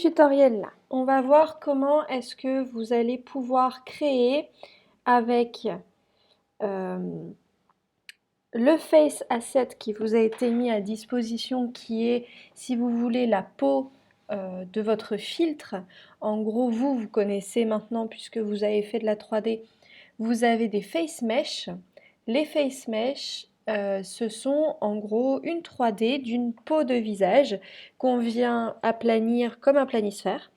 Tutoriel là, on va voir comment est-ce que vous allez pouvoir créer avec euh, le Face Asset qui vous a été mis à disposition, qui est, si vous voulez, la peau de votre filtre. En gros, vous connaissez maintenant, puisque vous avez fait de la 3D, vous avez des Face Mesh. Les Face Mesh, ce sont en gros une 3D d'une peau de visage qu'on vient aplanir comme un planisphère,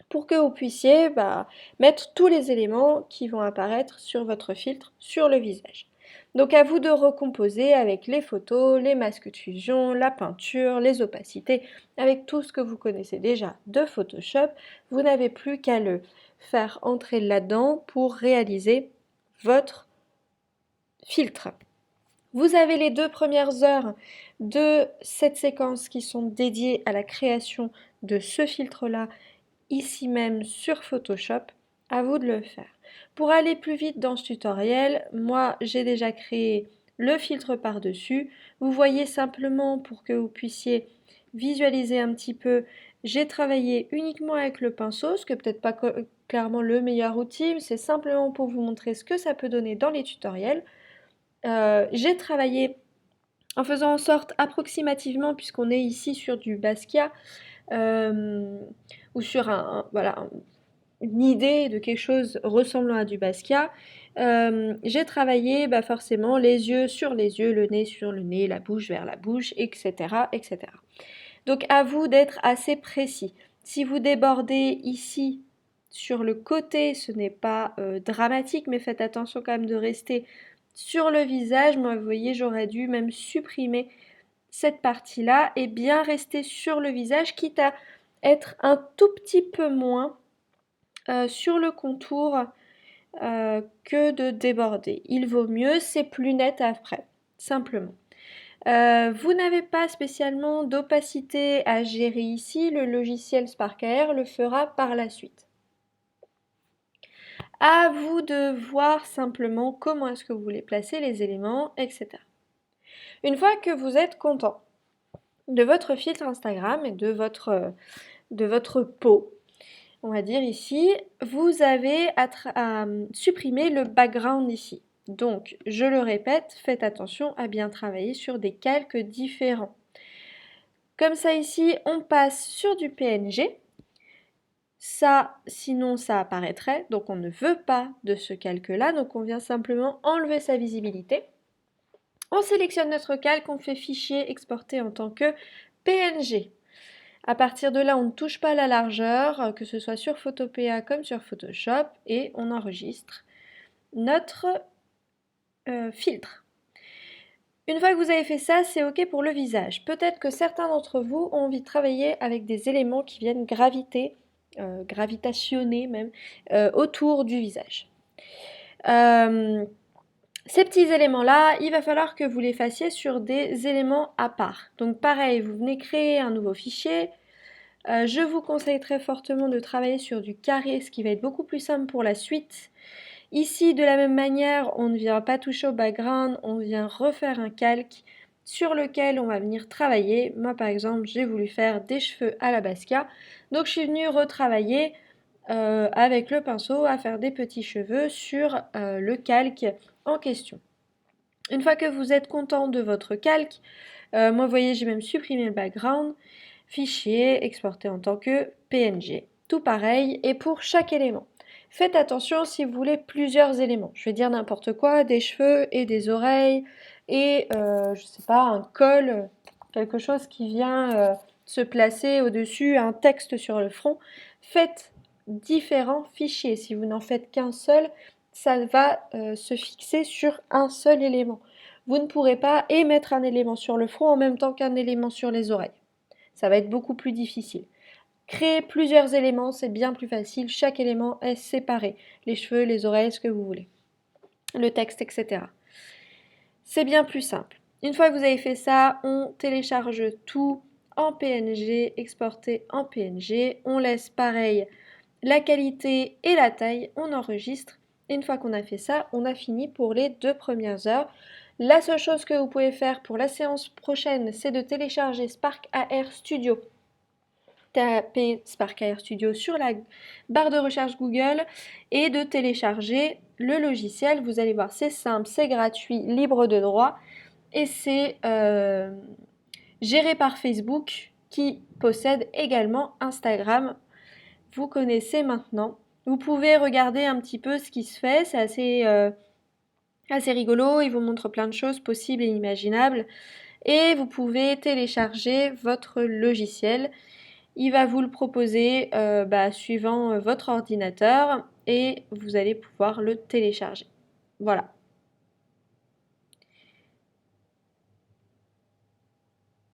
pour que vous puissiez mettre tous les éléments qui vont apparaître sur votre filtre sur le visage. Donc à vous de recomposer avec les photos, les masques de fusion, la peinture, les opacités, avec tout ce que vous connaissez déjà de Photoshop. Vous n'avez plus qu'à le faire entrer là-dedans pour réaliser votre filtre. Vous avez les 2 premières heures de cette séquence qui sont dédiées à la création de ce filtre-là, ici même sur Photoshop. À vous de le faire. Pour aller plus vite dans ce tutoriel, moi j'ai déjà créé le filtre par-dessus. Vous voyez simplement, pour que vous puissiez visualiser un petit peu, j'ai travaillé uniquement avec le pinceau, ce que peut-être pas clairement le meilleur outil, mais c'est simplement pour vous montrer ce que ça peut donner dans les tutoriels. J'ai travaillé en faisant en sorte approximativement, puisqu'on est ici sur du Basquiat, ou sur voilà, une idée de quelque chose ressemblant à du Basquiat, j'ai travaillé forcément les yeux sur les yeux, le nez sur le nez, la bouche vers la bouche, etc. etc. Donc à vous d'être assez précis. Si vous débordez ici sur le côté, ce n'est pas dramatique, mais faites attention quand même de rester sur le visage. Moi, vous voyez, j'aurais dû même supprimer cette partie-là et bien rester sur le visage, quitte à être un tout petit peu moins sur le contour que de déborder. Il vaut mieux, c'est plus net après, simplement. Vous n'avez pas spécialement d'opacité à gérer ici, le logiciel Spark AR le fera par la suite. À vous de voir simplement comment est-ce que vous voulez placer les éléments, etc. Une fois que vous êtes content de votre filtre Instagram et de votre peau, on va dire ici, vous avez à supprimer le background ici. Donc, je le répète, faites attention à bien travailler sur des calques différents. Comme ça ici, on passe sur du PNG. Ça, sinon ça apparaîtrait, donc on ne veut pas de ce calque-là, donc on vient simplement enlever sa visibilité. On sélectionne notre calque, on fait fichier exporter en tant que PNG. À partir de là, on ne touche pas la largeur, que ce soit sur Photopea comme sur Photoshop, et on enregistre notre filtre. Une fois que vous avez fait ça, c'est OK pour le visage. Peut-être que certains d'entre vous ont envie de travailler avec des éléments qui viennent graviter, gravitationner même, autour du visage. Ces petits éléments-là, il va falloir que vous les fassiez sur des éléments à part. Donc pareil, vous venez créer un nouveau fichier. Je vous conseille très fortement de travailler sur du carré, ce qui va être beaucoup plus simple pour la suite. Ici, de la même manière, on ne vient pas toucher au background, on vient refaire un calque sur lequel on va venir travailler. Moi, par exemple, j'ai voulu faire des cheveux à la Basquiat. Donc, je suis venue retravailler avec le pinceau à faire des petits cheveux sur le calque en question. Une fois que vous êtes content de votre calque, moi, vous voyez, j'ai même supprimé le background. Fichier, exporter en tant que PNG. Tout pareil, et pour chaque élément. Faites attention si vous voulez plusieurs éléments. Je vais dire n'importe quoi, des cheveux et des oreilles, et je sais pas, un col, quelque chose qui vient se placer au-dessus, un texte sur le front. Faites différents fichiers. Si vous n'en faites qu'un seul, ça va se fixer sur un seul élément. Vous ne pourrez pas émettre un élément sur le front en même temps qu'un élément sur les oreilles. Ça va être beaucoup plus difficile. Créer plusieurs éléments, c'est bien plus facile. Chaque élément est séparé. Les cheveux, les oreilles, ce que vous voulez. Le texte, etc. C'est bien plus simple. Une fois que vous avez fait ça, on télécharge tout en PNG, exporté en PNG. On laisse pareil la qualité et la taille. On enregistre. Et une fois qu'on a fait ça, on a fini pour les 2 premières heures. La seule chose que vous pouvez faire pour la séance prochaine, c'est de télécharger Spark AR Studio taper Spark Air Studio sur la barre de recherche Google et de télécharger le logiciel. Vous allez voir, c'est simple, c'est gratuit, libre de droit et c'est géré par Facebook qui possède également Instagram. Vous connaissez maintenant. Vous pouvez regarder un petit peu ce qui se fait, c'est assez rigolo, il vous montre plein de choses possibles et imaginables. Et vous pouvez télécharger votre logiciel. Il va vous le proposer suivant votre ordinateur et vous allez pouvoir le télécharger. Voilà.